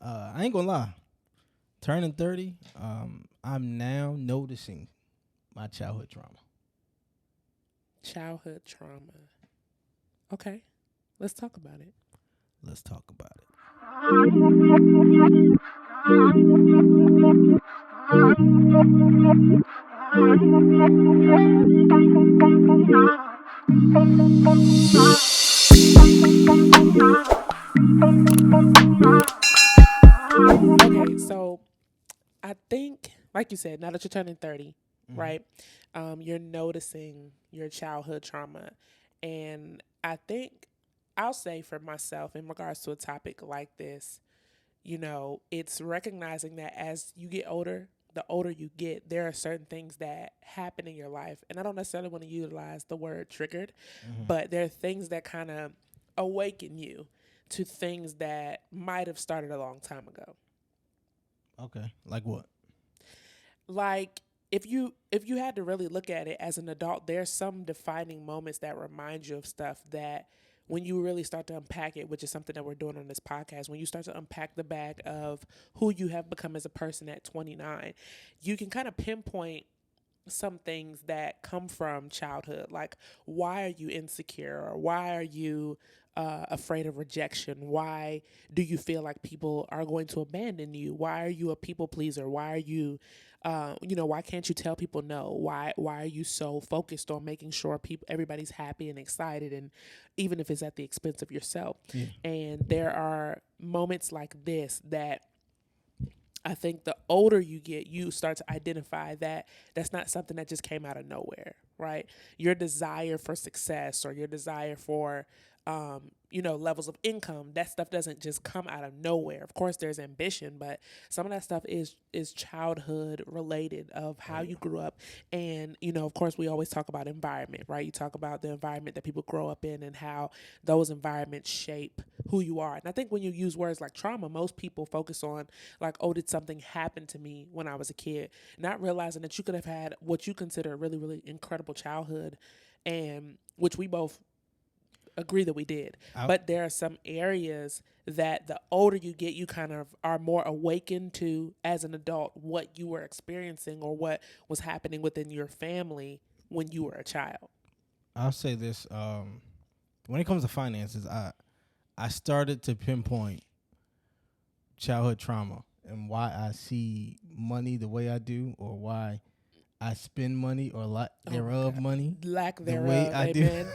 I ain't gonna lie. Turning 30, I'm now noticing my childhood trauma. Childhood trauma. Okay, let's talk about it. Let's talk about it. Okay, so I think, like you said, now that you're turning 30, Mhm. right? You're noticing your childhood trauma. And I think I'll say for myself, in regards to a topic like this, it's recognizing that as you get older, the older you get, there are certain things that happen in your life. And I don't necessarily want to utilize the word triggered, Mhm. but there are things that kind of awaken you to things that might have started a long time ago. Okay. Like what? Like if you had to really look at it as an adult, there's some defining moments that remind you of stuff that when you really start to unpack it, which is something that we're doing on this podcast, when you start to unpack the bag of who you have become as a person at 29, you can kind of pinpoint some things that come from childhood. Like, why are you insecure? Or why are you afraid of rejection? Why do you feel like people are going to abandon you? Why are you a people pleaser? Why are you, why can't you tell people no? Why are you so focused on making sure everybody's happy and excited, and even if it's at the expense of yourself? Yeah. And there are moments like this that I think the older you get, you start to identify that that's not something that just came out of nowhere, right? Your desire for success or your desire for, levels of income, that stuff doesn't just come out of nowhere. Of course, there's ambition, but some of that stuff is childhood related of Oh how yeah. you grew up. And, of course, we always talk about environment, right? You talk about the environment that people grow up in and how those environments shape who you are. And I think when you use words like trauma, most people focus on like, oh, did something happen to me when I was a kid? Not realizing that you could have had what you consider a really, really incredible childhood, and which we both agree that we did. I, But there are some areas that the older you get, you kind of are more awakened to as an adult what you were experiencing or what was happening within your family when you were a child. I'll say this. When it comes to finances, I started to pinpoint childhood trauma and why I see money the way I do, or why I spend money or lack Oh my thereof God. money Lack the way thereof. I do. Amen.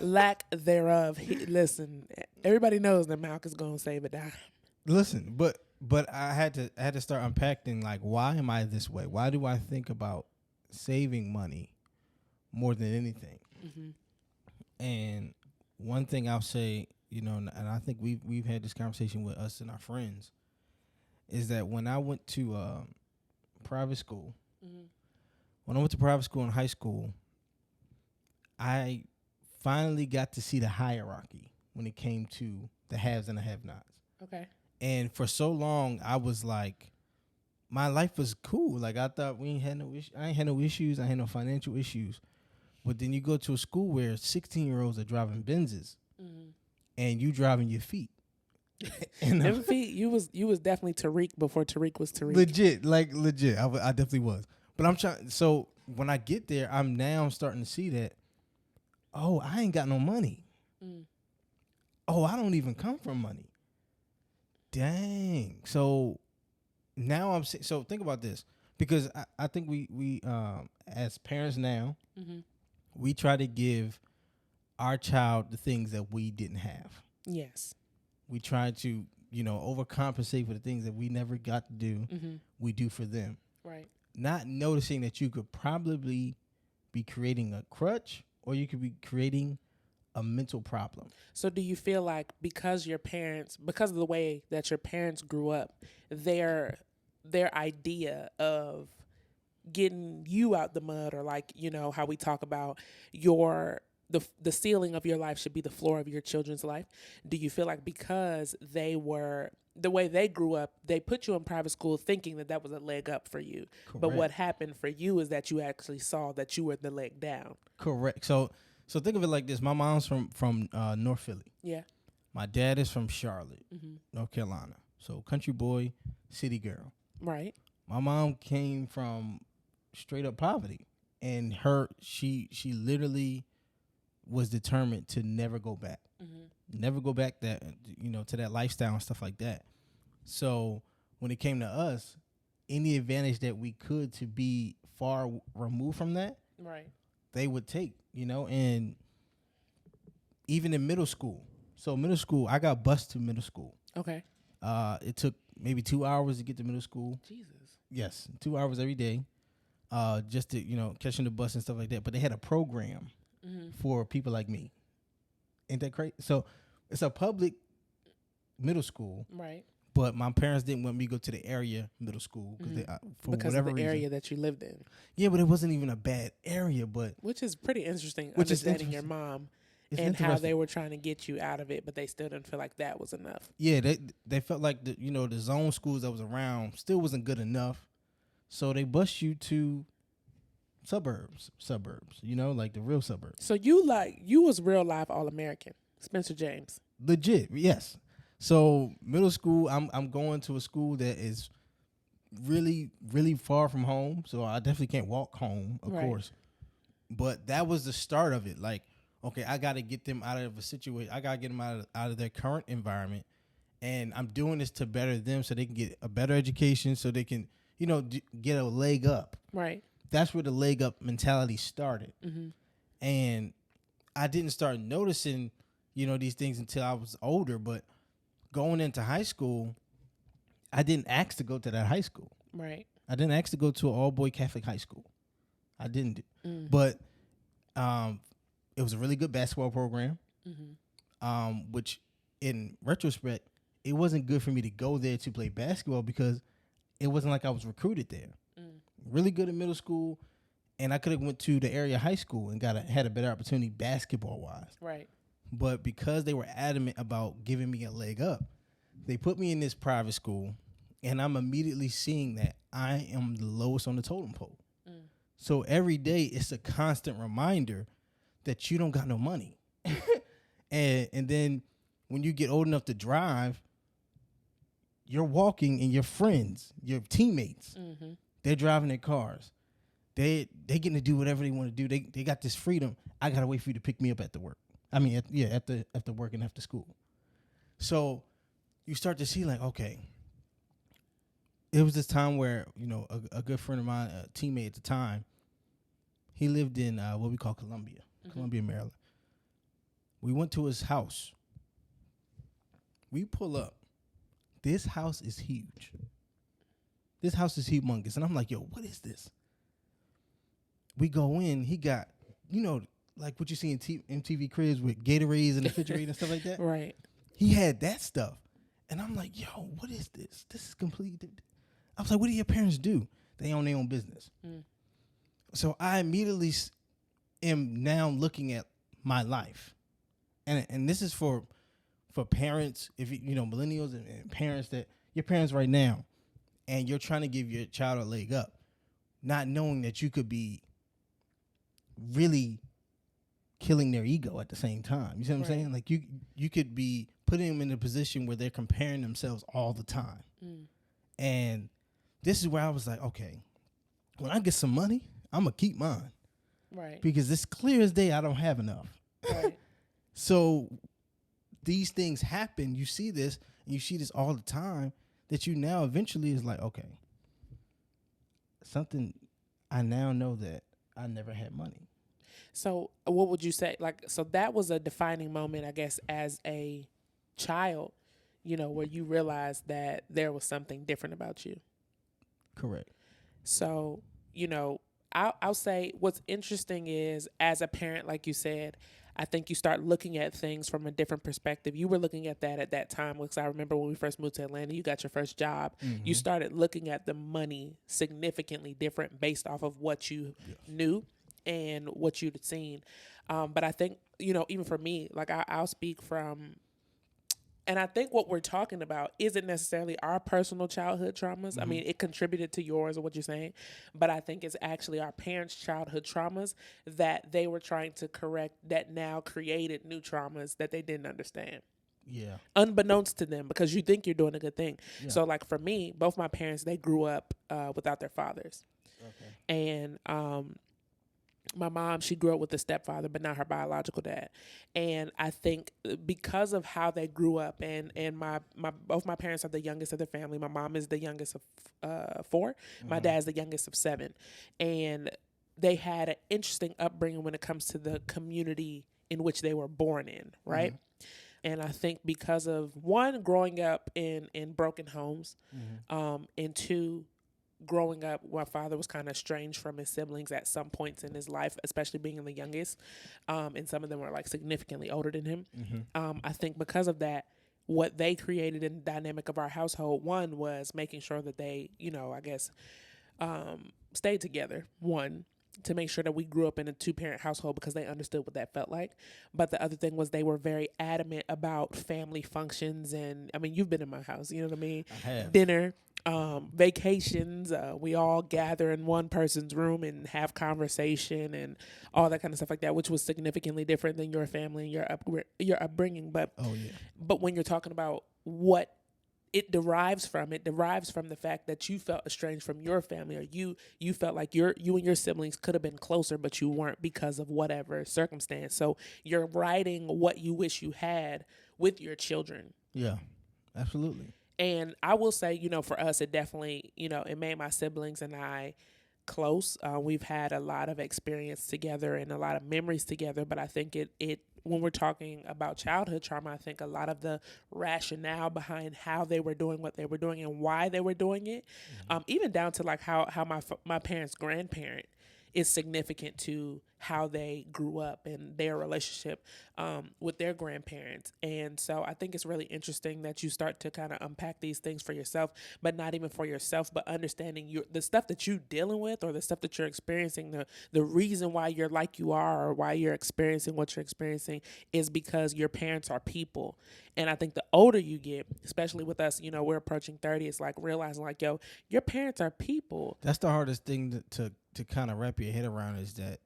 Lack thereof. Listen, everybody knows that Malk is going to save a dime. Listen, but I had to start unpacking, like, why am I this way? Why do I think about saving money more than anything? Mm-hmm. And one thing I'll say, and I think we've had this conversation with us and our friends, is that when I went to private school, Mm-hmm. when I went to private school in high school, I finally got to see the hierarchy when it came to the haves and the have-nots. Okay. And for so long, I was like, my life was cool. Like, I thought we ain't had no issues. I ain't had no issues. I had no financial issues. But then you go to a school where 16-year-olds are driving Benzes Mm-hmm. and you driving your feet. And Them feet, you was definitely Tariq before Tariq was Tariq. legit. I definitely was. But I'm trying. So when I get there, I'm now starting to see that, oh, I ain't got no money. Mm. Oh, I don't even come from money. Dang. So now so think about this, because I think we as parents now, Mm-hmm. we try to give our child the things that we didn't have. Yes. We try to, overcompensate for the things that we never got to do. Mm-hmm. We do for them. Right. Not noticing that you could probably be creating a crutch, or you could be creating a mental problem. So do you feel like because of the way that your parents grew up, their idea of getting you out the mud, or like, how we talk about the ceiling of your life should be the floor of your children's life. Do you feel like because they were the way they grew up, they put you in private school thinking that that was a leg up for you? But what Correct. happened for you is that you actually saw that you were the leg down. Correct. So think of it like this. My mom's from North Philly. Yeah. My dad is from Charlotte, Mm-hmm. North Carolina. So country boy, city girl. Right. My mom came from straight up poverty, and she literally was determined to never go back, never go back to that lifestyle and stuff like that. So when it came to us, any advantage that we could to be far removed from that, right, they would take, and even in middle school. So middle school, I got bused to middle school. Okay. It took maybe 2 hours to get to middle school. Jesus. Yes, 2 hours every day, just to catching the bus and stuff like that. But they had a program for people like me. Ain't that crazy? So it's a public middle school, right? But my parents didn't want me to go to the area middle school for because whatever of the reason. area that you lived in. Yeah, but it wasn't even a bad area. But which is pretty interesting. Which is understanding your mom and how they were trying to get you out of it, but they still didn't feel like that was enough. Yeah, they felt like the zone schools that was around still wasn't good enough, so they bused you to suburbs, like the real suburbs. So you was real life All-American, Spencer James. Legit, yes. So middle school, I'm going to a school that is really, really far from home. So I definitely can't walk home, of course. But that was the start of it. Like, okay, I got to get them out of a situation. I got to get them out of their current environment. And I'm doing this to better them so they can get a better education, so they can, get a leg up. Right. That's where the leg up mentality started. Mm-hmm. And I didn't start noticing, these things until I was older. But going into high school, I didn't ask to go to that high school. Right. I didn't ask to go to an all-boy Catholic high school. I didn't. But it was a really good basketball program, which in retrospect, it wasn't good for me to go there to play basketball because it wasn't like I was recruited there. Really good in middle school, and I could have went to the area high school and had a better opportunity basketball-wise. Right. But because they were adamant about giving me a leg up, they put me in this private school, and I'm immediately seeing that I am the lowest on the totem pole. So every day it's a constant reminder that you don't got no money. and then when you get old enough to drive, you're walking and your friends, your teammates, they're driving their cars. They getting to do whatever they want to do. They got this freedom. I got to wait for you to pick me up at the work. I mean, after work and after school. So you start to see like, okay, it was this time where, a good friend of mine, a teammate at the time, he lived in what we call Columbia, Maryland. We went to his house. We pull up. This house is huge. This house is humongous. And I'm like, yo, what is this? We go in. He got, like what you see in MTV Cribs with Gatorades and the refrigerator and stuff like that. Right. He had that stuff. And I'm like, yo, what is this? This is completely. I was like, what do your parents do? They own their own business. So I immediately am now looking at my life. And this is for parents, if millennials and parents, that your parents right now, and you're trying to give your child a leg up, not knowing that you could be really killing their ego at the same time. You see what I'm saying? Like you could be putting them in a position where they're comparing themselves all the time. And this is where I was like, okay, when I get some money, I'm going to keep mine. Right. Because it's clear as day I don't have enough. Right. So these things happen. You see this, and you see this all the time, that you now eventually is like, okay, something, I now know that I never had money. So what would you say? So that was a defining moment, I guess, as a child, where you realized that there was something different about you. Correct. So, I'll say what's interesting is, as a parent, like you said, I think you start looking at things from a different perspective. You were looking at that at that time, because I remember when we first moved to Atlanta, you got your first job. You started looking at the money significantly different based off of what you knew and what you'd seen. But I think, even for me, like I'll speak from, and I think what we're talking about isn't necessarily our personal childhood traumas. I mean, it contributed to yours or what you're saying, but I think it's actually our parents' childhood traumas that they were trying to correct that now created new traumas that they didn't understand. Yeah. unbeknownst to them, because you think you're doing a good thing. Yeah. So like for me, both my parents, they grew up without their fathers. Okay. And my mom, she grew up with a stepfather, but not her biological dad. And I think because of how they grew up, and my both my parents are the youngest of their family. My mom is the youngest of 4. My dad's the youngest of 7. And they had an interesting upbringing when it comes to the community in which they were born in, right? And I think because of, one, growing up in broken homes, and 2, growing up, my father was kind of estranged from his siblings at some points in his life, especially being the youngest. And some of them were like significantly older than him. I think because of that, what they created in the dynamic of our household, one, was making sure that they, I guess, stayed together. One, to make sure that we grew up in a 2-parent household, because they understood what that felt like. But the other thing was they were very adamant about family functions. And I mean, you've been in my house, you know what I mean? I have. Dinner, vacations, we all gather in one person's room and have conversation and all that kind of stuff like that, which was significantly different than your family and your upbringing. But but when you're talking about what it derives from the fact that you felt estranged from your family, or you felt like you and your siblings could have been closer, but you weren't because of whatever circumstance. So you're writing what you wish you had with your children. Yeah, absolutely. And I will say, for us, it definitely, it made my siblings and I close. We've had a lot of experience together and a lot of memories together, but I think it when we're talking about childhood trauma, I think a lot of the rationale behind how they were doing what they were doing and why they were doing it, even down to like how my parents' grandparent is significant to how they grew up and their relationship with their grandparents. And so I think it's really interesting that you start to kind of unpack these things for yourself, but not even for yourself, but understanding the stuff that you're dealing with, or the stuff that you're experiencing, the reason why you're like you are, or why you're experiencing what you're experiencing, is because your parents are people. And I think the older you get, especially with us, we're approaching 30, it's like realizing like, yo, your parents are people. That's the hardest thing to kind of wrap your head around, is that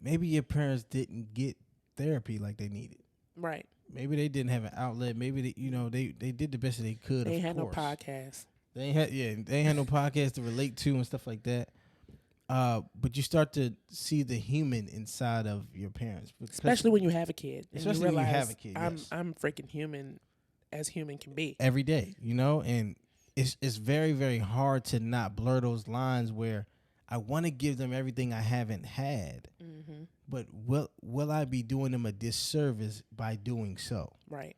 maybe your parents didn't get therapy like they needed. Right. Maybe they didn't have an outlet. Maybe they did the best that they could. They ain't had no podcast. They ain't had no podcast to relate to and stuff like that. But you start to see the human inside of your parents, especially when you have a kid. Especially when you have a kid. I'm freaking human as human can be. Every day, and it's very, very hard to not blur those lines where I want to give them everything I haven't had, but will I be doing them a disservice by doing so? Right.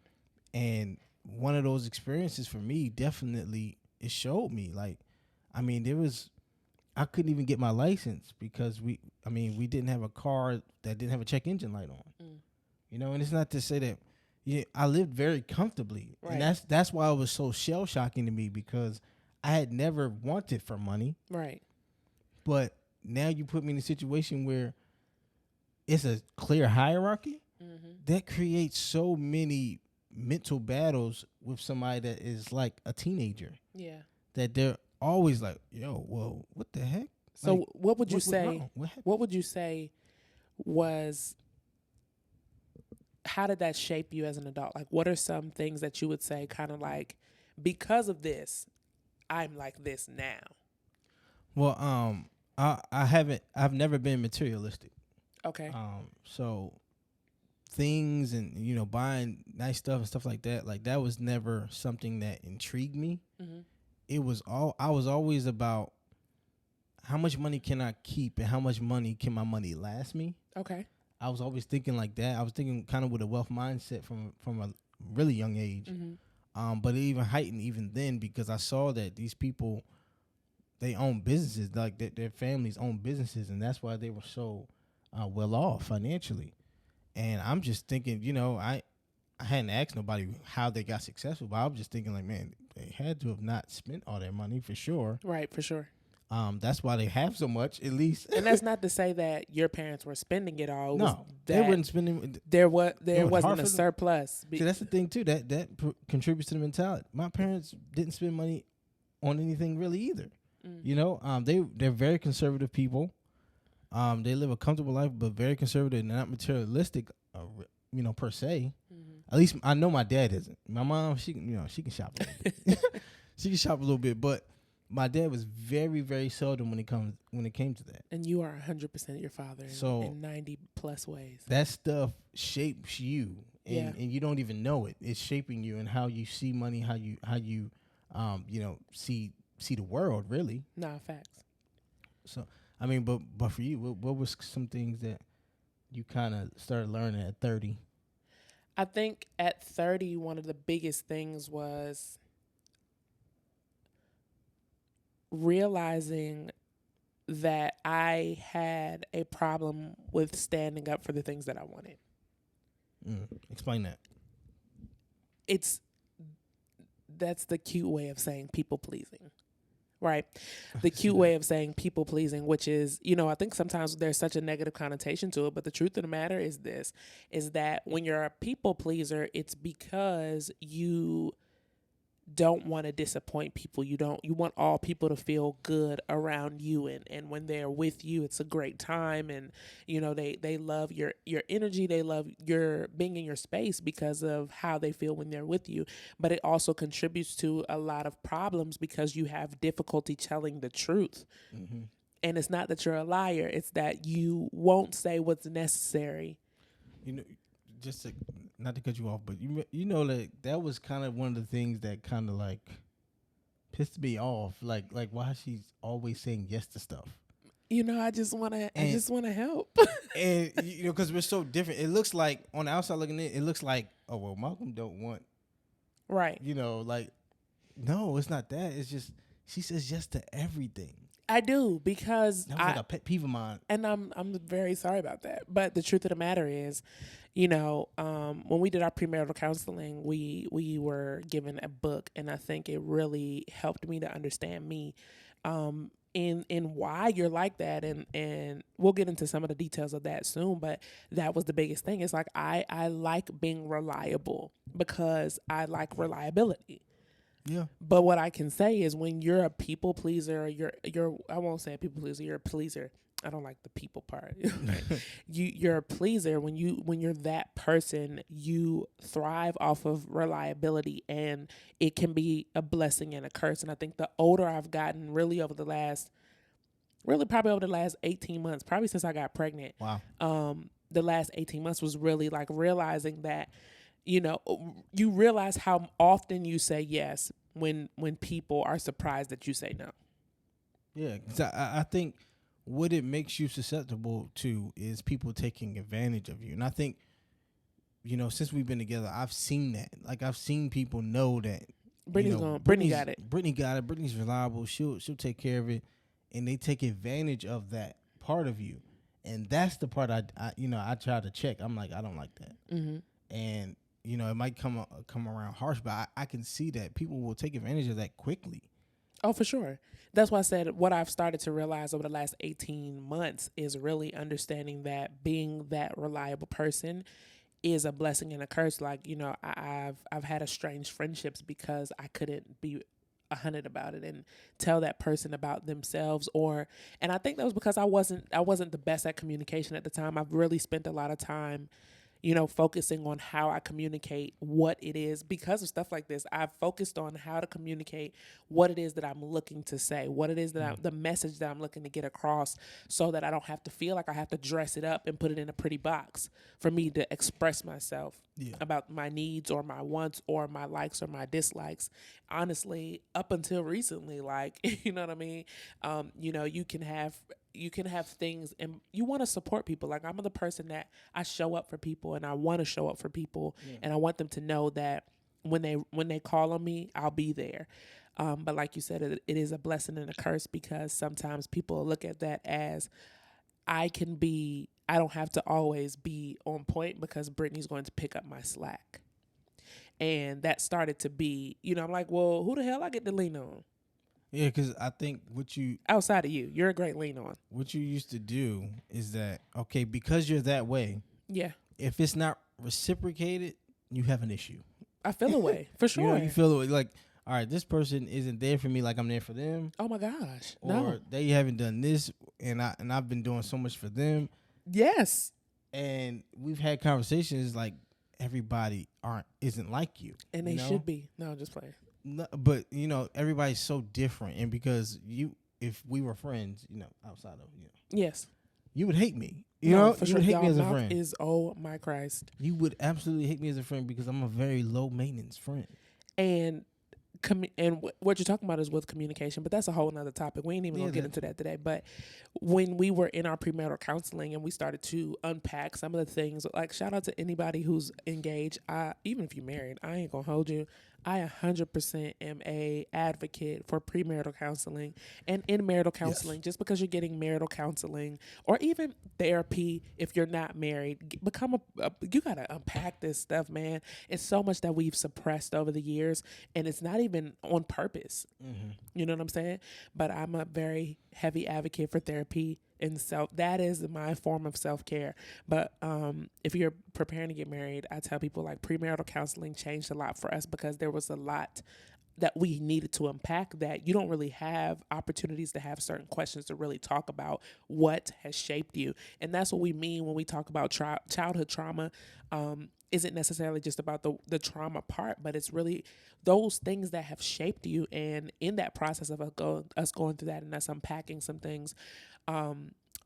And one of those experiences for me, definitely, it showed me, like, I mean, I couldn't even get my license because we didn't have a car that didn't have a check engine light on, and it's not to say that, I lived very comfortably, right. And that's why it was so shell shocking to me, because I had never wanted for money. Right. But now you put me in a situation where it's a clear hierarchy that creates so many mental battles with somebody that is like a teenager. Yeah. That they're always like, yo, well, what the heck? So like, what would you say? What would you say was, how did that shape you as an adult? Like, what are some things that you would say kind of like, because of this, I'm like this now? Well, I've never been materialistic. Okay. So things and, buying nice stuff and stuff like that was never something that intrigued me. I was always about how much money can I keep and how much money can my money last me. Okay. I was always thinking like that. I was thinking kind of with a wealth mindset from a really young age. But it even heightened even then, because I saw that these people, they own businesses, like their families own businesses, and that's why they were so well off financially. And I'm just thinking, I hadn't asked nobody how they got successful, but I was just thinking like, man, they had to have not spent all their money for sure. Right, for sure. That's why they have so much, at least. And that's not to say that your parents were spending it all. No, they weren't spending. There wasn't a surplus. See, that's the thing too. That contributes to the mentality. My parents didn't spend money on anything really either. They're very conservative people. They live a comfortable life, but very conservative and not materialistic, per se. At least I know my dad isn't. My mom, she can shop a little bit. She can shop a little bit, but my dad was very, very seldom when it came to that. And you are 100% your father in 90 plus ways. That stuff shapes you, and you don't even know it. It's shaping you and how you see money, how you see the world, really. Nah, facts. So I mean, but for you, what was some things that you kind of started learning at 30? I think at 30, one of the biggest things was realizing that I had a problem with standing up for the things that I wanted. Explain that. That's the cute way of saying people pleasing, right? The cute way of saying people pleasing, which is, I think sometimes there's such a negative connotation to it, but the truth of the matter is that when you're a people pleaser, it's because you don't want to disappoint people. You want all people to feel good around you, and when they're with you, it's a great time, and they love your energy, they love your being in your space because of how they feel when they're with you. But it also contributes to a lot of problems because you have difficulty telling the truth. Mm-hmm. And it's not that you're a liar, it's that you won't say what's necessary. Just to, not to cut you off, but that was kind of one of the things that kind of like pissed me off. Like why she's always saying yes to stuff. I just want to help. And because we're so different. It looks like on the outside looking in, it looks like, oh well, Malcolm don't want. Right. No, it's not that. It's just she says yes to everything. I do, because that was like a pet peeve of mine. And I'm very sorry about that. But the truth of the matter is, when we did our premarital counseling, we were given a book, and I think it really helped me to understand me, in why you're like that, and we'll get into some of the details of that soon. But that was the biggest thing. It's like I like being reliable because I like reliability. Yeah. But what I can say is, when you're a people pleaser, I won't say a people pleaser, you're a pleaser. I don't like the people part. You're a pleaser when you're that person. You thrive off of reliability, and it can be a blessing and a curse. And I think the older I've gotten, probably over the last 18 months, probably since I got pregnant. Wow. The last 18 months was really like realizing that, you realize how often you say yes when people are surprised that you say no. Yeah, 'cause I think what it makes you susceptible to is people taking advantage of you. And I think, since we've been together, I've seen that. Like, I've seen people know that Brittany got it. Brittany got it. Brittany's reliable. She'll take care of it, and they take advantage of that part of you. And that's the part I try to check. I'm like, I don't like that. Mm-hmm. And it might come around harsh, but I can see that people will take advantage of that quickly. Oh, for sure. That's why I said what I've started to realize over the last 18 months is really understanding that being that reliable person is a blessing and a curse. Like, I've had estranged friendships because I couldn't be 100 about it and tell that person about themselves, and I think that was because I wasn't the best at communication at the time. I've really spent a lot of time focusing on how I communicate what it is. Because of stuff like this, I've focused on how to communicate what it is that I'm looking to say, what it is that the message that I'm looking to get across, so that I don't have to feel like I have to dress it up and put it in a pretty box for me to express myself about my needs or my wants or my likes or my dislikes. Honestly, up until recently, like, you know what I mean? You can have things, and you want to support people. Like, I'm the person that I show up for people, and I want to show up for people, and I want them to know that when they call on me, I'll be there. But like you said, it is a blessing and a curse, because sometimes people look at that as I don't have to always be on point because Brittany's going to pick up my slack. And that started to be, I'm like, well, who the hell I get to lean on? Yeah, because I think outside of you're a great lean on. What you used to do is that, okay, because you're that way. Yeah. If it's not reciprocated, you have an issue. I feel a way, for sure. You feel a way, like, all right, this person isn't there for me like I'm there for them. Oh my gosh. Or they haven't done this, and I've been doing so much for them. Yes. And we've had conversations like, everybody isn't like you. And you they know? should be. No, just playing. No, but everybody's so different, and because if we were friends, outside of Yes. you would hate me. For You sure. would hate Y'all me as a mouth friend. is, oh my Christ. You would absolutely hate me as a friend because I'm a very low maintenance friend. And what you're talking about is with communication, but that's a whole nother topic. We ain't even gonna get into that today. But when we were in our premarital counseling and we started to unpack some of the things, like shout out to anybody who's engaged. Even if you're married, I ain't gonna hold you. I 100% am a advocate for premarital counseling and in marital counseling. Yes. Just because you're getting marital counseling or even therapy, if you're not married, you gotta unpack this stuff, man. It's so much that we've suppressed over the years, and it's not even on purpose. Mm-hmm. You know what I'm saying? But I'm a very heavy advocate for therapy. And that is my form of self-care. But if you're preparing to get married, I tell people like premarital counseling changed a lot for us because there was a lot that we needed to unpack that you don't really have opportunities to have certain questions to really talk about what has shaped you. And that's what we mean when we talk about childhood trauma. Isn't necessarily just about the trauma part, but it's really those things that have shaped you. And in that process of us going through that and us unpacking some things,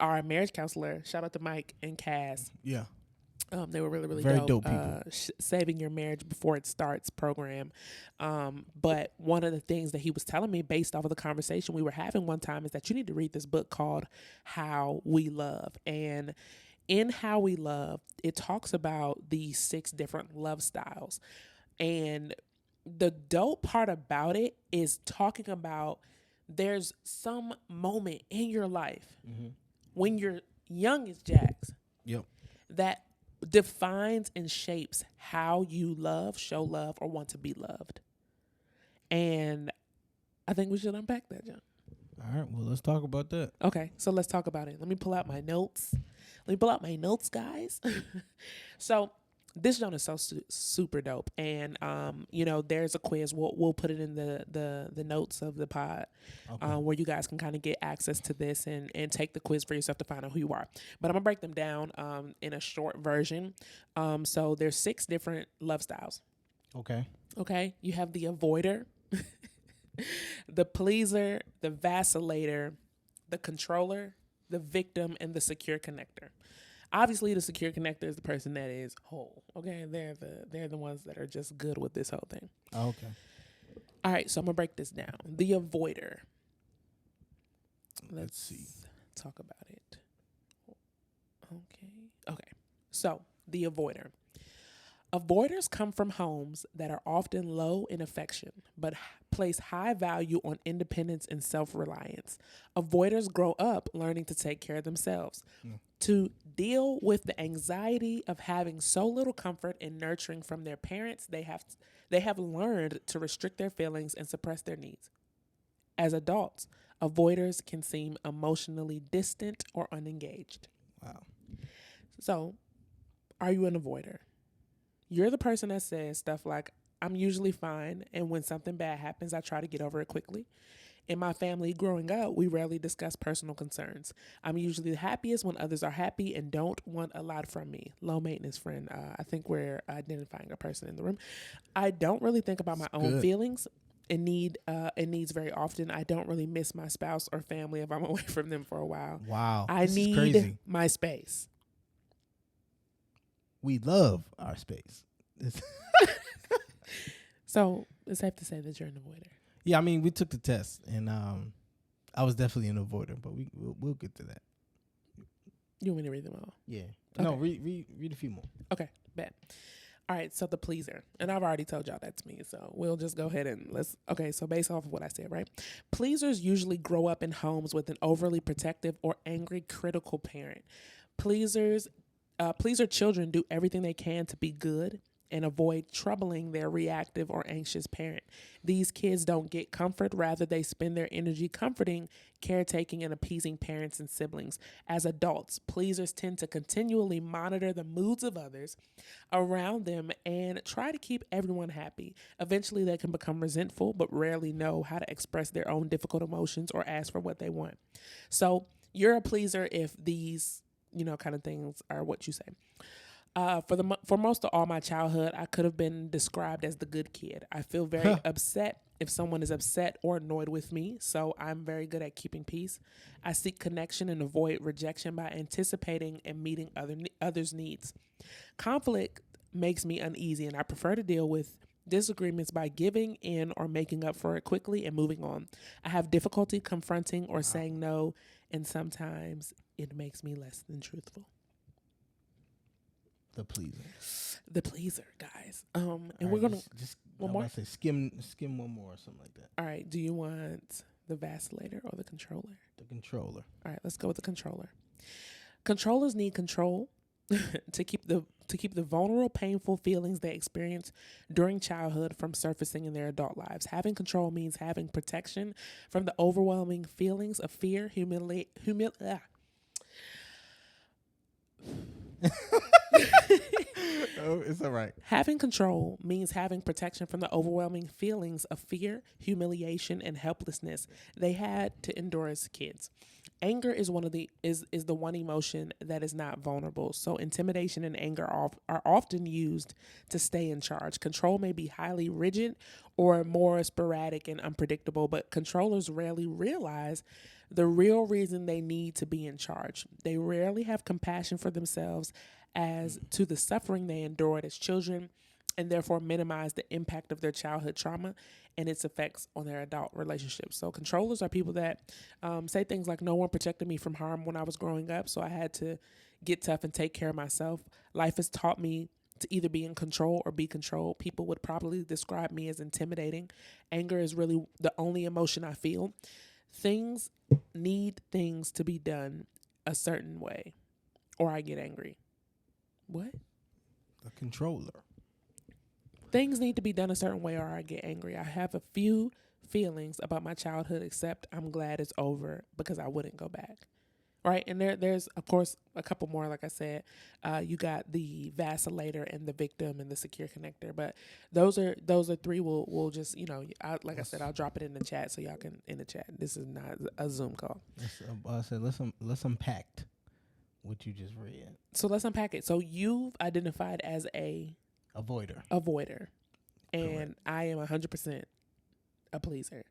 our marriage counselor, shout out to Mike and Cass. Yeah. They were really, really very dope people. Saving Your Marriage Before It Starts program. But one of the things that he was telling me based off of the conversation we were having one time is that you need to read this book called How We Love. And in How We Love, it talks about these 6 different love styles. And the dope part about it is talking about there's some moment in your life when you're young as Jax that defines and shapes how you love, show love, or want to be loved. And I think we should unpack that, John. All right, well, let's talk about that. Okay, so let's talk about it. Let me pull out my notes. Guys. So this joint is so super dope, and there's a quiz. We'll put it in the notes of the pod, where you guys can kind of get access to this and take the quiz for yourself to find out who you are. But I'm gonna break them down in a short version. So there's 6 different love styles. Okay. You have the avoider, the pleaser, the vacillator, the controller, the victim, and the secure connector. Obviously, the secure connector is the person that is whole. Okay, they're the ones that are just good with this whole thing. Okay. All right, so I'm gonna break this down. The avoider. Let's see. Talk about it. Okay. So the avoider. Avoiders come from homes that are often low in affection, but place high value on independence and self-reliance. Avoiders grow up learning to take care of themselves. To deal with the anxiety of having so little comfort and nurturing from their parents, they have learned to restrict their feelings and suppress their needs. As adults, avoiders can seem emotionally distant or unengaged. Wow. So, are you an avoider? You're the person that says stuff like, I'm usually fine, and when something bad happens, I try to get over it quickly. In my family growing up, we rarely discuss personal concerns. I'm usually the happiest when others are happy and don't want a lot from me. Low maintenance friend. I think we're identifying a person in the room. I don't really think about my own feelings and needs very often. I don't really miss my spouse or family if I'm away from them for a while. Wow. I need my space. We love our space. So it's safe to say that you're an avoider. Yeah, I mean, we took the test, and I was definitely an avoider, but we'll get to that. You want me to read them all? Yeah. Okay. No, read a few more. Okay, bet. All right, so the pleaser, and I've already told y'all that's me, so we'll just go ahead and so based off of what I said, right? Pleasers usually grow up in homes with an overly protective or angry, critical parent. Pleaser children do everything they can to be good and avoid troubling their reactive or anxious parent. These kids don't get comfort. Rather, they spend their energy comforting, caretaking, and appeasing parents and siblings. As adults, pleasers tend to continually monitor the moods of others around them and try to keep everyone happy. Eventually, they can become resentful, but rarely know how to express their own difficult emotions or ask for what they want. So you're a pleaser if these kind of things are what you say. For most of all my childhood, I could have been described as the good kid. I feel very upset if someone is upset or annoyed with me, so I'm very good at keeping peace. I seek connection and avoid rejection by anticipating and meeting others' needs. Conflict makes me uneasy, and I prefer to deal with disagreements by giving in or making up for it quickly and moving on. I have difficulty confronting or saying no, and sometimes it makes me less than truthful. The pleaser. The pleaser, guys. And All we're right, gonna just one I'm more. about to say skim one more or something like that. All right. Do you want the vacillator or the controller? The controller. All right. Let's go with the controller. Controllers need control to keep the vulnerable, painful feelings they experience during childhood from surfacing in their adult lives. Having control means having protection from the overwhelming feelings of fear, Oh, it's all right. Having control means having protection from the overwhelming feelings of fear, humiliation, and helplessness they had to endure as kids. Anger is the one emotion that is not vulnerable. So intimidation and anger are often used to stay in charge. Control may be highly rigid or more sporadic and unpredictable, but controllers rarely realize the real reason they need to be in charge. They rarely have compassion for themselves as to the suffering they endured as children, and therefore minimize the impact of their childhood trauma and its effects on their adult relationships. So controllers are people that say things like, no one protected me from harm when I was growing up, so I had to get tough and take care of myself. Life has taught me to either be in control or be controlled. People would probably describe me as intimidating. Anger is really the only emotion I feel. Things need things to be done a certain way, or I get angry. What? The controller. Things need to be done a certain way or I get angry. I have a few feelings about my childhood, except I'm glad it's over because I wouldn't go back. Right. And there's, of course, a couple more. Like I said, you got the vacillator and the victim and the secure connector. But those are three. We'll just, like I said, I'll drop it in the chat so y'all can in the chat. This is not a Zoom call. Let's unpack what you just read. So let's unpack it. So you've identified as a avoider, and correct. I am 100% a pleaser.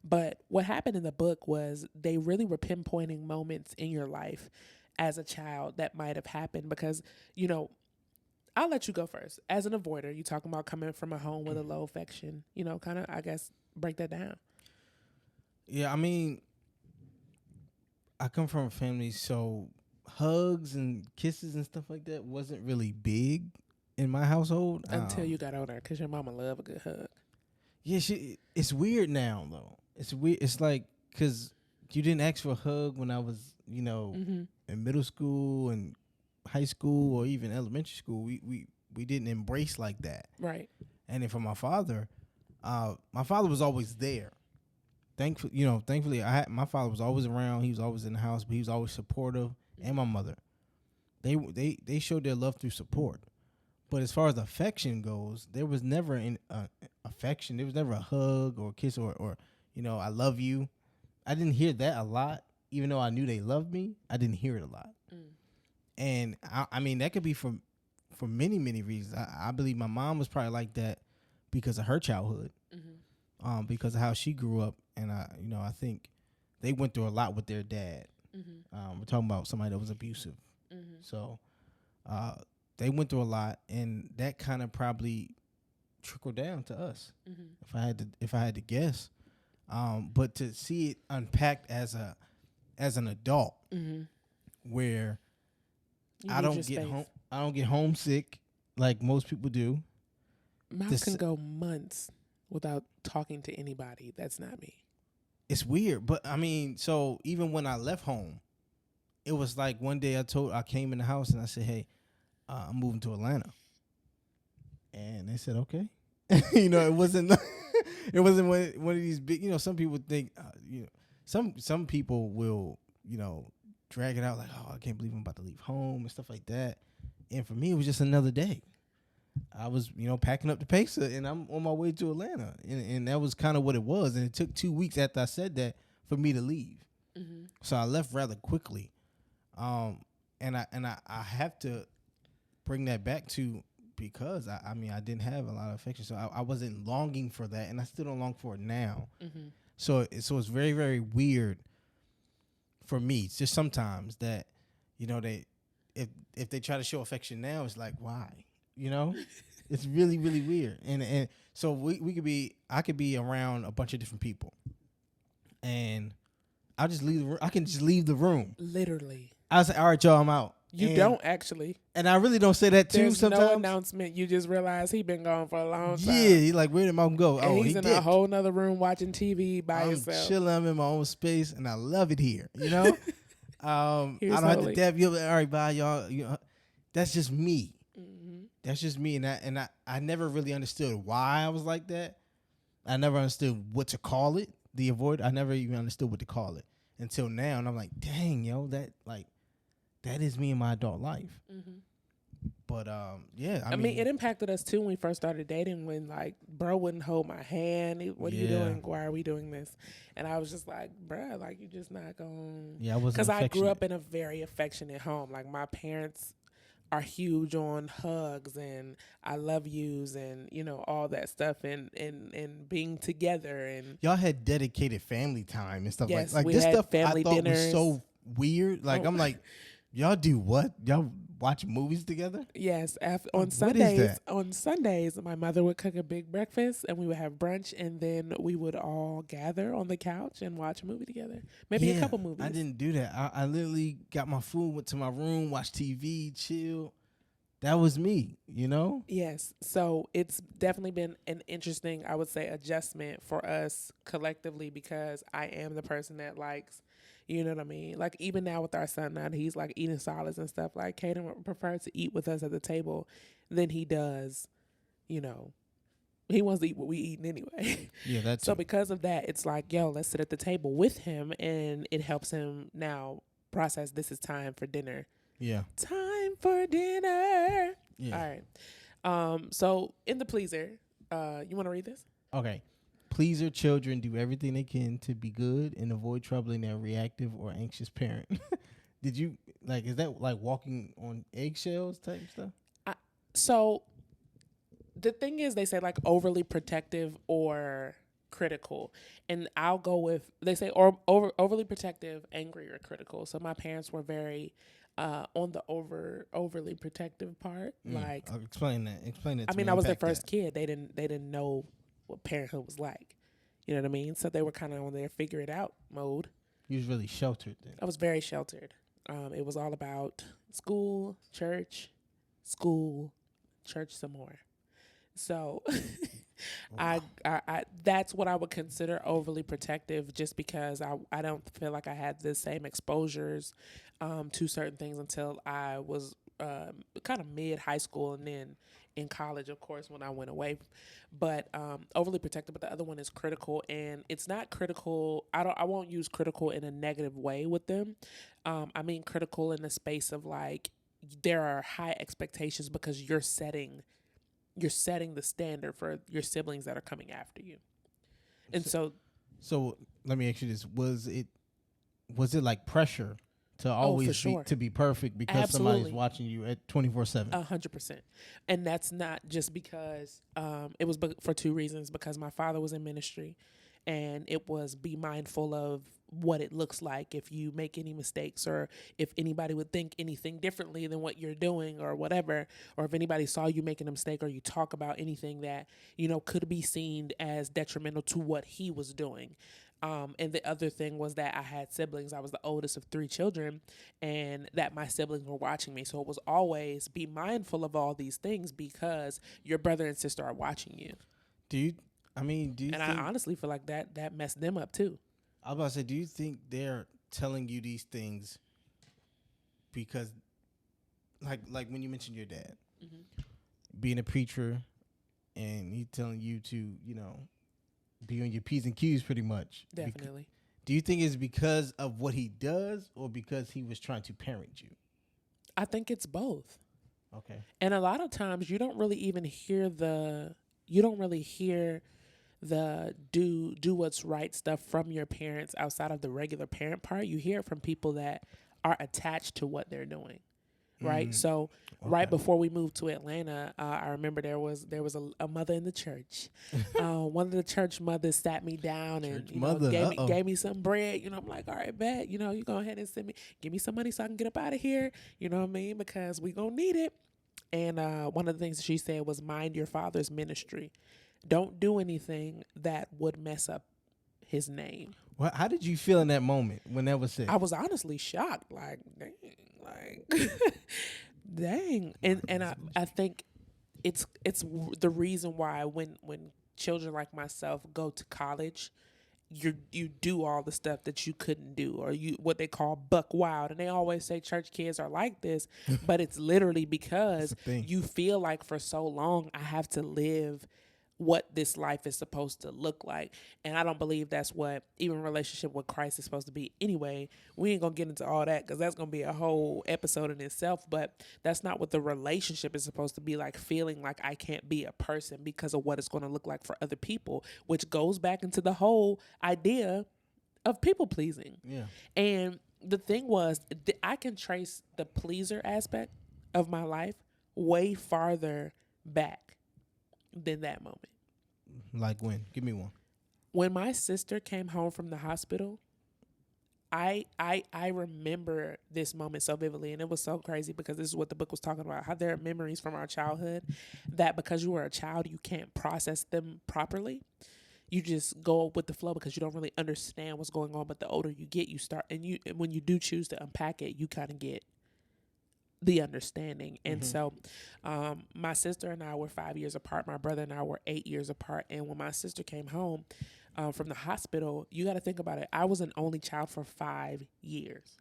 But what happened in the book was they really were pinpointing moments in your life as a child that might have happened because, I'll let you go first. As an avoider, you talking about coming from a home with a low affection, kind of, I guess, break that down. Yeah, I mean, I come from a family, so hugs and kisses and stuff like that wasn't really big in my household. Until you got older, because your mama love a good hug. Yeah, it's weird now, though. It's weird. It's like, because you didn't ask for a hug when I was, in middle school and high school or even elementary school. We didn't embrace like that. Right. And then for my father was always there. Thankfully, my father was always around. He was always in the house, but he was always supportive. And my mother, they showed their love through support. But as far as affection goes, there was never an affection. There was never a hug or a kiss or I love you. I didn't hear that a lot, even though I knew they loved me. I didn't hear it a lot. And I mean, that could be for many, many reasons. I believe my mom was probably like that because of her childhood, because of how she grew up. And I think they went through a lot with their dad. We're talking about somebody that was abusive. So they went through a lot, and that kind of probably trickled down to us. If I had to guess. But to see it unpacked as an adult, where I don't get homesick like most people do. Mouth can go months without talking to anybody. That's not me. It's weird, but I mean, so even when I left home, it was like one day I came in the house and I said, "Hey, I'm moving to Atlanta," and they said, "Okay." It wasn't one of these big. Some people think, some people will, drag it out like, "Oh, I can't believe I'm about to leave home" and stuff like that. And for me, it was just another day. I was, packing up the pizza, and I'm on my way to Atlanta, and that was kind of what it was. And it took 2 weeks after I said that for me to leave, so I left rather quickly. And I have to bring that back to because I mean I didn't have a lot of affection, so I wasn't longing for that, and I still don't long for it now. Mm-hmm. So it's very very weird for me. It's just sometimes that they if they try to show affection now, it's like why it's really really weird, and so we could be I could be around a bunch of different people, and I'll just leave the room. I can just leave the room. Literally. I say, all right, y'all, I'm out. You don't actually. And I really don't say that too. There's sometimes. no announcement. You just realize he been gone for a long time. Yeah, he like, where did mom go? And he's he in dipped. a whole nother room watching TV by I'm himself. chilling. I'm in my own space, and I love it here. I don't have to dab you. All right, bye, y'all. That's just me. Mm-hmm. That's just me, and I never really understood why I was like that. I never understood what to call it. The avoid. I never even understood what to call it until now, and I'm like, dang, that is me in my adult life. Mm-hmm. But yeah, I mean, it impacted us too when we first started dating. When like, bro wouldn't hold my hand. What are you doing? Why are we doing this? And I was just like, bro, like you just not going. Yeah, I wasn't. Because I grew up in a very affectionate home. Like my parents are huge on hugs and I love yous and all that stuff and being together and y'all had dedicated family time and stuff. Yes, like we this had stuff family I thought dinners. was so weird. Like I'm like, y'all do what? Y'all watch movies together? Yes. What is that? On Sundays, my mother would cook a big breakfast and we would have brunch and then we would all gather on the couch and watch a movie together. Maybe a couple movies. I didn't do that. I literally got my food, went to my room, watched TV, chill. That was me, Yes. So it's definitely been an interesting, I would say, adjustment for us collectively because I am the person that likes, you know what I mean? Like even now with our son now, he's like eating solids and stuff. Like Caden would prefer to eat with us at the table than he does, He wants to eat what we eating anyway. Yeah, that's so because of that, it's like, yo, let's sit at the table with him and it helps him now process this is time for dinner. Yeah. Time for dinner. Yeah. All right. So in the pleaser, you want to read this? Okay. Pleaser children do everything they can to be good and avoid troubling their reactive or anxious parent. Did you is that like walking on eggshells type stuff? So the thing is, they say like overly protective or critical, and I'll go with they say overly protective, angry, or critical. So my parents were very on the overly protective part. Like I'll explain that. Explain it. I mean, I was their first kid. They didn't know what parenthood was like. You know what I mean? So they were kind of on their figure it out mode. You was really sheltered then. I was very sheltered. It was all about school, church, some more. So I that's what I would consider overly protective just because I don't feel like I had the same exposures to certain things until I was kind of mid high school and then in college, of course, when I went away. But overly protective, but the other one is critical, and it's not critical. I won't use critical in a negative way with them. I mean critical in the space of like there are high expectations because you're setting the standard for your siblings that are coming after you. And so let me ask you this. Was it like pressure to always to be perfect because somebody's watching you at 24/7? 100%. And that's not just because it was for two reasons, because my father was in ministry and it was be mindful of what it looks like if you make any mistakes or if anybody would think anything differently than what you're doing or whatever, or if anybody saw you making a mistake or you talk about anything that, could be seen as detrimental to what he was doing. And the other thing was that I had siblings. I was the oldest of 3 children and that my siblings were watching me. So it was always be mindful of all these things because your brother and sister are watching you. Do you think, I honestly feel like that messed them up too. I was about to say, do you think they're telling you these things because, like when you mentioned your dad being a preacher, and he's telling you to, be on your P's and Q's pretty much? Definitely. Do you think it's because of what he does or because he was trying to parent you? I think it's both. Okay. And a lot of times you don't really even hear the do what's right stuff from your parents outside of the regular parent part. You hear it from people that are attached to what they're doing. right? So right Okay. before we moved to Atlanta, I remember there was a mother in the church. One of the church mothers sat me down and Church mother. Uh-oh. gave me some bread. I'm like, all right, bet. You go ahead and give me some money so I can get up out of here. You know what I mean? Because we gonna need it. And one of the things she said was, mind your father's ministry. Don't do anything that would mess up his name. Well, how did you feel in that moment when that was said? I was honestly shocked. Like, dang, dang. And I think it's the reason why when children like myself go to college, you do all the stuff that you couldn't do, or you what they call buck wild. And they always say church kids are like this, but it's literally because you feel like for so long I have to live what this life is supposed to look like. And I don't believe that's what even relationship with Christ is supposed to be anyway. We ain't gonna get into all that because that's gonna be a whole episode in itself, but that's not what the relationship is supposed to be like, feeling like I can't be a person because of what it's gonna look like for other people, which goes back into the whole idea of people pleasing. Yeah. And the thing was, I can trace the pleaser aspect of my life way farther back than that moment. Like when? Give me one. When my sister came home from the hospital, I remember this moment so vividly, and it was so crazy because this is what the book was talking about, how there are memories from our childhood that because you were a child, you can't process them properly. You just go with the flow because you don't really understand what's going on. But the older you get, you start, and when you do choose to unpack it, you kind of get the understanding. And so my sister and I were 5 years apart. My brother and I were 8 years apart. And when my sister came home from the hospital, you got to think about it. I was an only child for 5 years.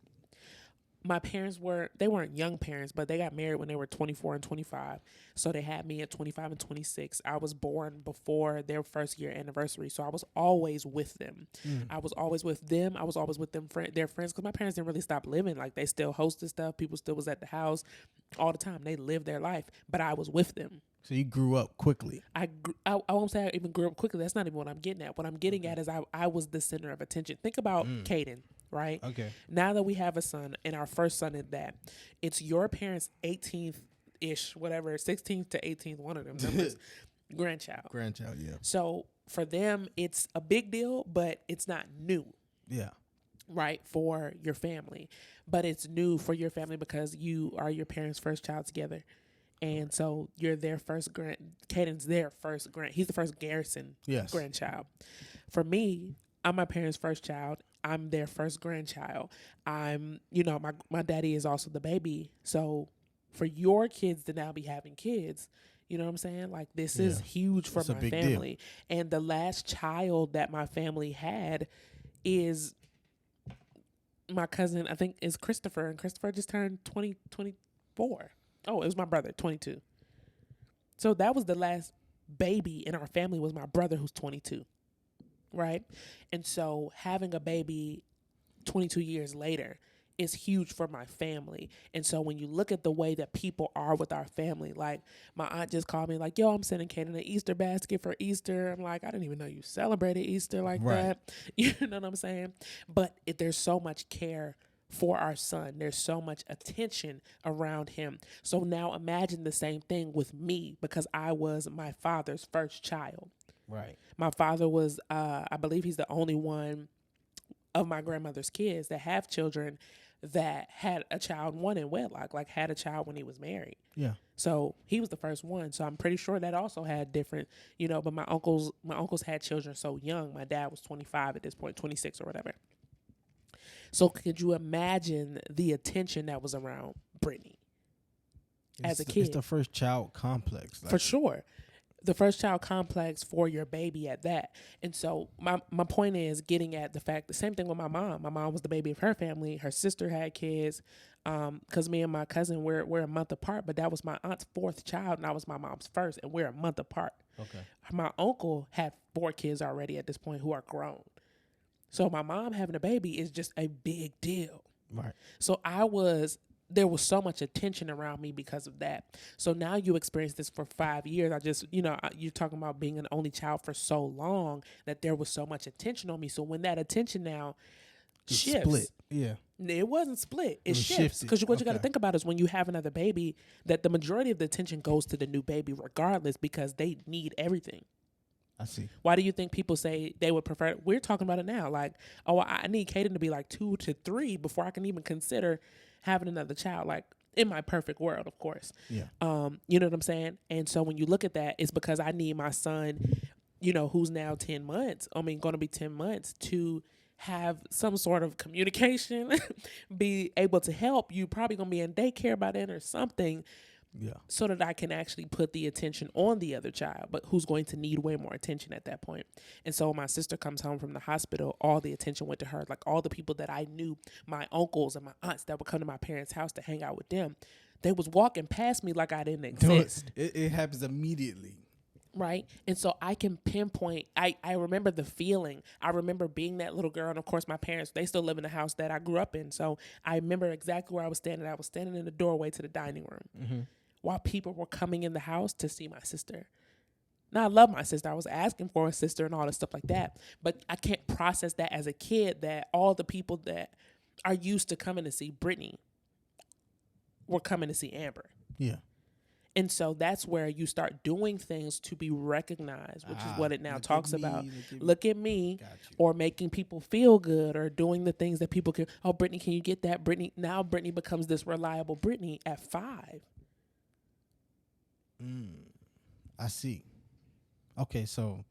My parents they weren't young parents, but they got married when they were 24 and 25. So they had me at 25 and 26. I was born before their first year anniversary. So I was always with them. I was always with them. I was always with them, their friends, because my parents didn't really stop living. Like, they still hosted stuff. People still was at the house all the time. They lived their life, but I was with them. So you grew up quickly. I won't say I even grew up quickly. That's not even what I'm getting at. What I'm getting at is I was the center of attention. Think about Caden, right? Okay. Now that we have a son, and our first son is that, it's your parents' 18th-ish, whatever, 16th to 18th, one of them numbers, grandchild. Grandchild, yeah. So for them, it's a big deal, but it's not new. Yeah. Right, for your family. But it's new for your family because you are your parents' first child together. And so you're their first Caden's their first he's the first Garrison grandchild. For me, I'm my parents' first child. I'm their first grandchild. My daddy is also the baby. So for your kids to now be having kids, you know what I'm saying? Like, this is huge for my family. Deal. And the last child that my family had is my cousin, I think, is Christopher. And Christopher just turned 24. Oh, it was my brother, 22. So that was the last baby in our family, was my brother, who's 22, right? And so having a baby 22 years later is huge for my family. And so when you look at the way that people are with our family, like, my aunt just called me like, yo, I'm sending Kaden an Easter basket for Easter. I'm like, I didn't even know you celebrated Easter like that. You know what I'm saying? But there's so much care for our son. There's so much attention around him. So now imagine the same thing with me, because I was my father's first child. Right. My father was, I believe he's the only one of my grandmother's kids that have children that had a child, one in wedlock, like had a child when he was married. Yeah. So he was the first one. So I'm pretty sure that also had different, but my uncles had children so young. My dad was 25 at this point, 26 or whatever. So could you imagine the attention that was around Brittany as a kid? It's the first child complex. For sure. The first child complex for your baby at that. And so my point is getting at the fact, the same thing with my mom. My mom was the baby of her family. Her sister had kids, because me and my cousin, we're a month apart, but that was my aunt's fourth child, and I was my mom's first, and we're a month apart. Okay. My uncle had 4 kids already at this point who are grown. So my mom having a baby is just a big deal. Right. So there was so much attention around me because of that. So now you experience this for 5 years. You're talking about being an only child for so long that there was so much attention on me. So when that attention now shifts. Split. Yeah. It wasn't split. It was shifts. shifted. Because what you got to Okay. think about is when you have another baby, that the majority of the attention goes to the new baby regardless because they need everything. I see. Why do you think people say they would prefer? We're talking about it now. Like, oh, I need Kaden to be like 2 to 3 before I can even consider having another child. Like, in my perfect world, of course. Yeah. You know what I'm saying? And so when you look at that, it's because I need my son, you know, who's now 10 months, going to be 10 months, to have some sort of communication, be able to help. You probably going to be in daycare by then or something. Yeah. So that I can actually put the attention on the other child, but who's going to need way more attention at that point. And so when my sister comes home from the hospital, all the attention went to her. Like all the people that I knew, my uncles and my aunts that would come to my parents' house to hang out with them, they was walking past me like I didn't exist. It happens immediately. Right. And so I can pinpoint, I remember the feeling. I remember being that little girl. And of course, my parents, they still live in the house that I grew up in. So I remember exactly where I was standing. I was standing in the doorway to the dining room while people were coming in the house to see my sister. Now, I love my sister. I was asking for a sister and all this stuff like that. But I can't process that as a kid, that all the people that are used to coming to see Brittany were coming to see Amber. Yeah. And so that's where you start doing things to be recognized, which is what it now talks about. Look at me, or making people feel good, or doing the things that people can. Oh, Brittany, can you get that? Brittany. Now Brittany becomes this reliable Brittany at 5. I see. Okay, so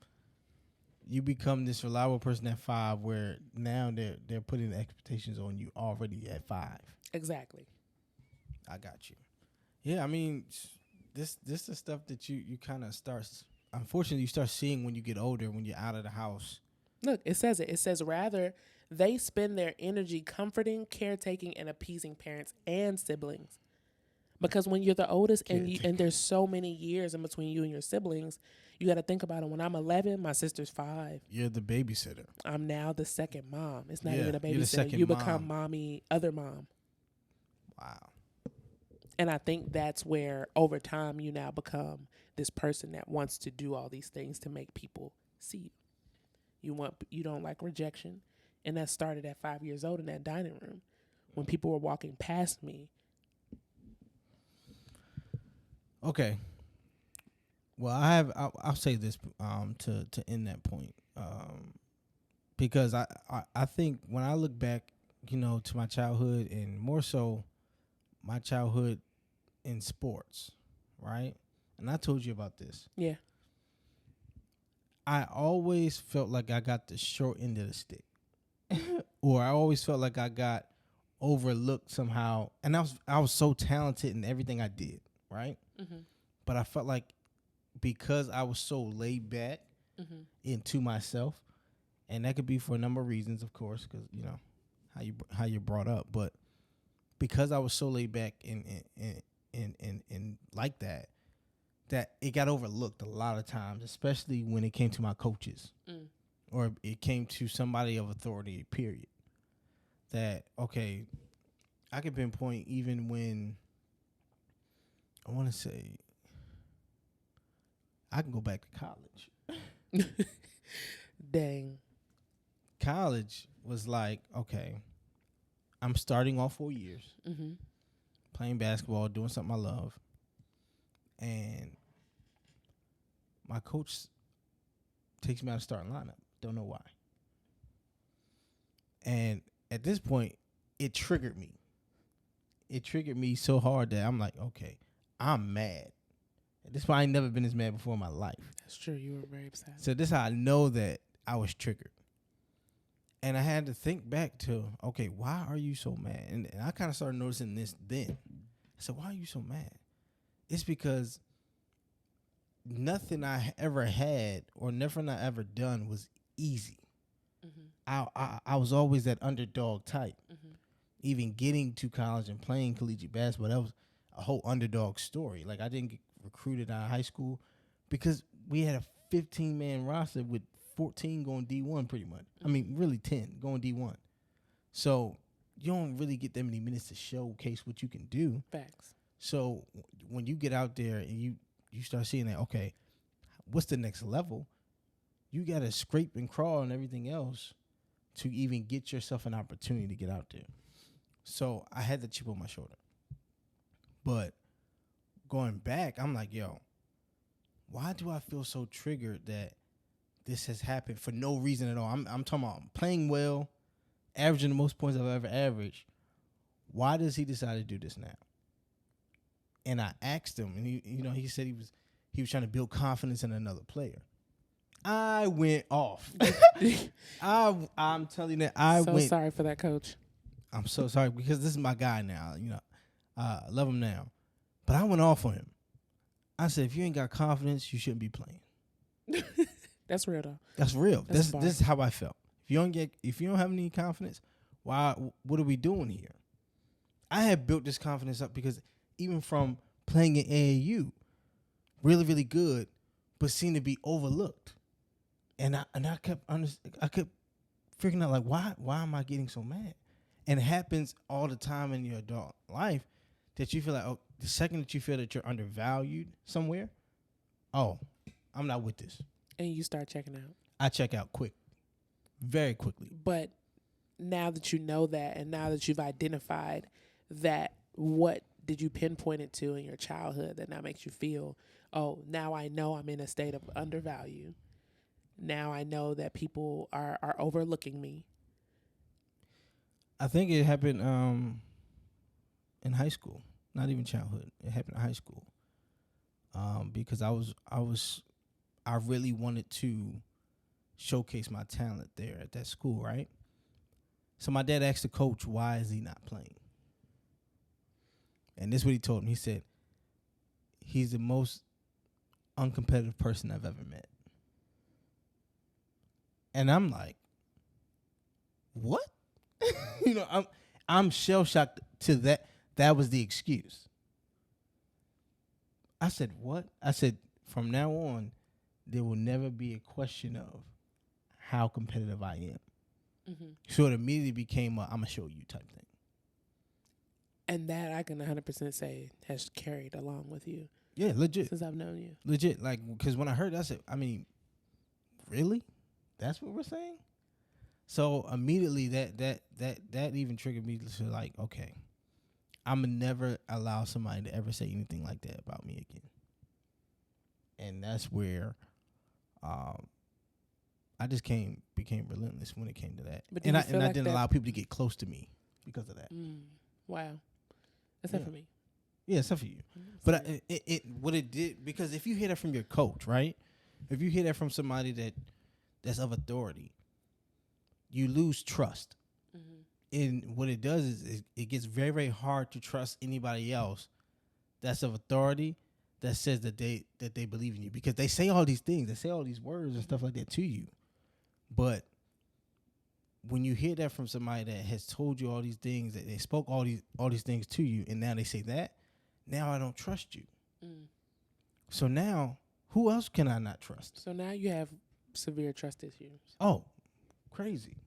you become this reliable person at 5, where now they're putting the expectations on you already at 5. Exactly. I got you. Yeah, I mean, this is stuff that you kind of start. Unfortunately, you start seeing when you get older, when you're out of the house. Look, it says it. It says rather they spend their energy comforting, caretaking, and appeasing parents and siblings. Because when you're the oldest and there's so many years in between you and your siblings, you got to think about it. When I'm 11, my sister's 5. You're the babysitter. I'm now the second mom. It's not even a you're the babysitter. second You mom. become mommy, other mom. Wow. And I think that's where over time you now become this person that wants to do all these things to make people see you. You don't like rejection. And that started at 5 years old in that dining room when people were walking past me. Okay. Well, I'll say this to end that point, because I think when I look back, to my childhood, and more so my childhood in sports, right? And I told you about this. Yeah. I always felt like I got the short end of the stick, or I always felt like I got overlooked somehow. And I was so talented in everything I did, right? Mm-hmm. But I felt like because I was so laid back into myself, and that could be for a number of reasons, of course, because how you're brought up, but because I was so laid back and like that it got overlooked a lot of times, especially when it came to my coaches or it came to somebody of authority, period. That, okay, I could pinpoint even when I want to say I can go back to college. Dang. College was like, okay, I'm starting all 4 years, playing basketball, doing something I love, and my coach takes me out of starting lineup. Don't know why. And at this point, it triggered me. It triggered me so hard that I'm like, okay, I'm mad. At this point, I ain't never been this mad before in my life. That's true. You were very upset. So this is how I know that I was triggered. And I had to think back to, okay, why are you so mad? And I kind of started noticing this then. I said, why are you so mad? It's because nothing I ever had or nothing I ever done was easy. I was always that underdog type. Even getting to college and playing collegiate basketball, that was a whole underdog story. Like, I didn't get recruited out of high school because we had a 15-man roster with 14 going D1 pretty much. I mean, really 10 going D1. So you don't really get that many minutes to showcase what you can do. Facts. So when you get out there and you start seeing that, okay, what's the next level? You got to scrape and crawl and everything else to even get yourself an opportunity to get out there. So I had the chip on my shoulder. But going back, I'm like, yo, why do I feel so triggered that this has happened for no reason at all? I'm talking about playing well, averaging the most points I've ever averaged. Why does he decide to do this now? And I asked him, and he said he was trying to build confidence in another player. I went off. I'm telling you that I so went. sorry for that, coach. I'm so sorry because this is my guy now. I love him now, but I went off on him. I said, if you ain't got confidence, you shouldn't be playing. That's real though. That's real. That's This is how I felt. If you don't have any confidence, why? What are we doing here? I had built this confidence up because even from playing in AAU, really, really good, but seemed to be overlooked. And I kept figuring out, like, why am I getting so mad? And it happens all the time in your adult life that you feel like, oh, the second that you feel that you're undervalued somewhere, oh, I'm not with this. And you start checking out. I check out quick, very quickly. But now that you know that, and now that you've identified that, what did you pinpoint it to in your childhood that now makes you feel, oh, now I know I'm in a state of undervalue. Now I know that people are overlooking me. I think it happened in high school, not even childhood. It happened in high school because I really wanted to showcase my talent there at that school, right? So my dad asked the coach, why is he not playing? And this is what he told me. He said, he's the most uncompetitive person I've ever met. And I'm like, what? I'm shell shocked to that. That was the excuse. I said, what? I said, from now on, there will never be a question of how competitive I am. Mm-hmm. So it immediately became I'm going to show you type thing. And that I can 100% say has carried along with you. Yeah, legit. Since I've known you. Legit. Like, because when I heard that, I said, I mean, really? That's what we're saying? So immediately that even triggered me to like, okay, I'm going to never allow somebody to ever say anything like that about me again. And that's where I just became relentless when it came to that. But and I didn't allow people to get close to me because of that. Wow. That's not for me. Yeah, it's not for you. But what it did, because if you hear that from your coach, right? If you hear that from somebody that's of authority, you lose trust. Mm-hmm. And what it does is it gets very, very hard to trust anybody else that's of authority that says that they believe in you, because they say all these things, they say all these words and stuff like that to you. But when you hear that from somebody that has told you all these things, that they spoke all these things to you, and now they say that, now I don't trust you. So now, who else can I not trust? So now you have severe trust issues. Oh, crazy.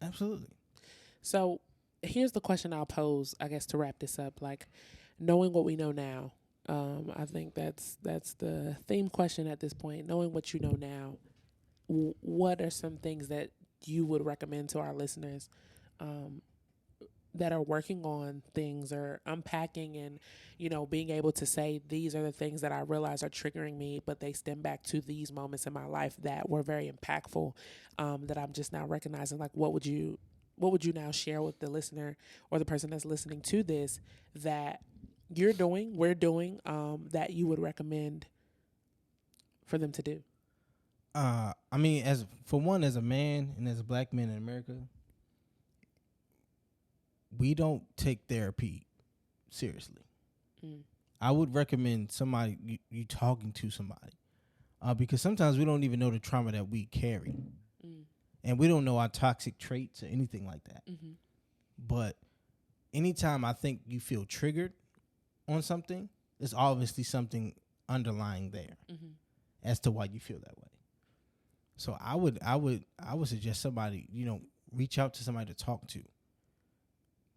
Absolutely. So here's the question I'll pose, I guess, to wrap this up. Like, knowing what we know now, I think that's the theme question at this point. Knowing what you know now, what are some things that you would recommend to our listeners that are working on things or unpacking and, being able to say, these are the things that I realize are triggering me, but they stem back to these moments in my life that were very impactful, that I'm just now recognizing? Like, what would you now share with the listener or the person that's listening to this that we're doing, that you would recommend for them to do? I mean, as a man and as a black man in America, we don't take therapy seriously. I would recommend somebody, you talking to somebody, because sometimes we don't even know the trauma that we carry, and we don't know our toxic traits or anything like that. Mm-hmm. But anytime I think you feel triggered on something, there's obviously something underlying there as to why you feel that way. So I would suggest somebody, reach out to somebody to talk to.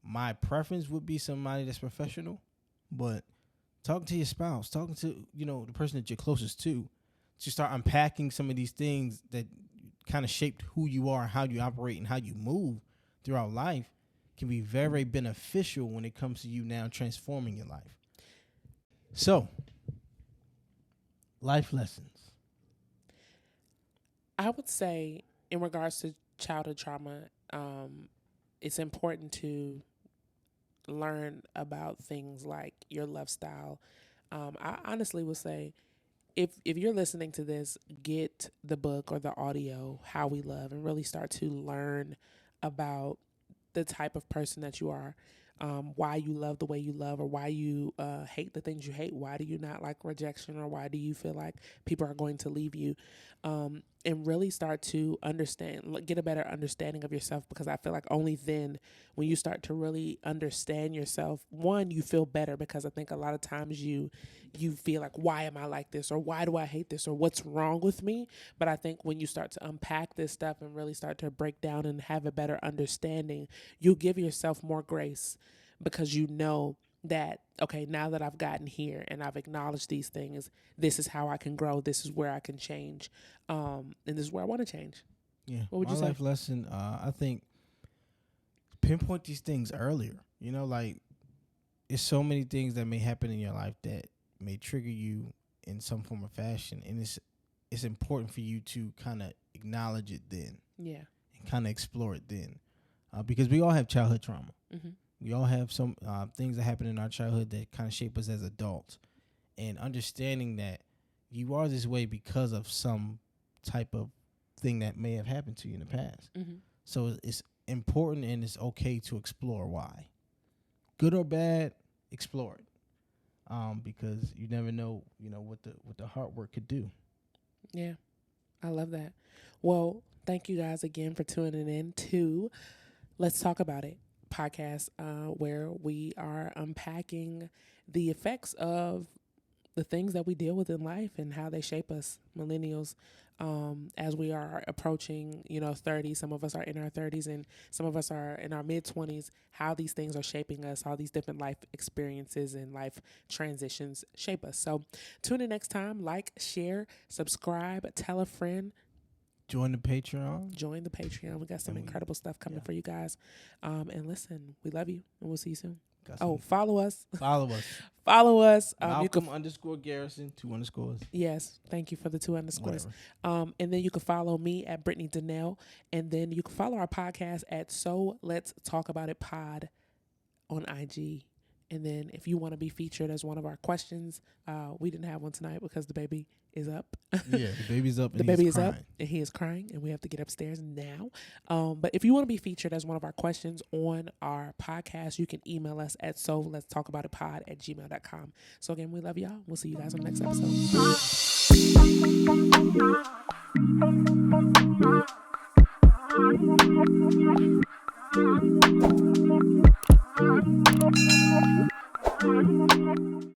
My preference would be somebody that's professional, but talking to your spouse, talking to, the person that you're closest to start unpacking some of these things that kind of shaped who you are, how you operate, and how you move throughout life can be very, very beneficial when it comes to you now transforming your life. So, life lessons. I would say, in regards to childhood trauma, it's important to learn about things like your love style. I honestly would say, if you're listening to this, get the book or the audio, How We Love, and really start to learn about the type of person that you are, why you love the way you love, or why you hate the things you hate. Why do you not like rejection, or why do you feel like people are going to leave you? And really start to understand, get a better understanding of yourself, because I feel like only then, when you start to really understand yourself, one, you feel better, because I think a lot of times you feel like, why am I like this, or why do I hate this, or what's wrong with me? But I think when you start to unpack this stuff and really start to break down and have a better understanding, you'll give yourself more grace, because you know that, okay, now that I've gotten here and I've acknowledged these things, this is how I can grow, this is where I can change, and this is where I want to change. Yeah. What would you say? My life lesson, I think, pinpoint these things earlier. You know, like, there's so many things that may happen in your life that may trigger you in some form or fashion, and it's important for you to kind of acknowledge it then. Yeah. And kind of explore it then, because we all have childhood trauma. Mm-hmm. We all have some things that happen in our childhood that kind of shape us as adults, and understanding that you are this way because of some type of thing that may have happened to you in the past. Mm-hmm. So it's important, and it's okay to explore why. Good or bad, explore it, because you never know, what the hard work could do. Yeah, I love that. Well, thank you guys again for tuning in to Let's Talk About It podcast, where we are unpacking the effects of the things that we deal with in life and how they shape us, millennials, as we are approaching, 30. Some of us are in our 30s and some of us are in our mid-20s, how these things are shaping us, how these different life experiences and life transitions shape us. So tune in next time, like, share, subscribe, tell a friend. Join the Patreon. We got some incredible stuff coming for you guys. And listen, we love you, and we'll see you soon. Follow us. Follow us. Malcolm _Garrison, 2 underscores. Yes, thank you for the 2 underscores. And then you can follow me at Brittany Donnell, and then you can follow our podcast at So Let's Talk About It Pod on IG. And then if you want to be featured as one of our questions, we didn't have one tonight because the baby is up. Yeah, the baby's up. The baby is up and he is crying, and we have to get upstairs now. But if you want to be featured as one of our questions on our podcast, you can email us at soletstalkaboutitpod@gmail.com. So again, we love y'all. We'll see you guys on the next episode.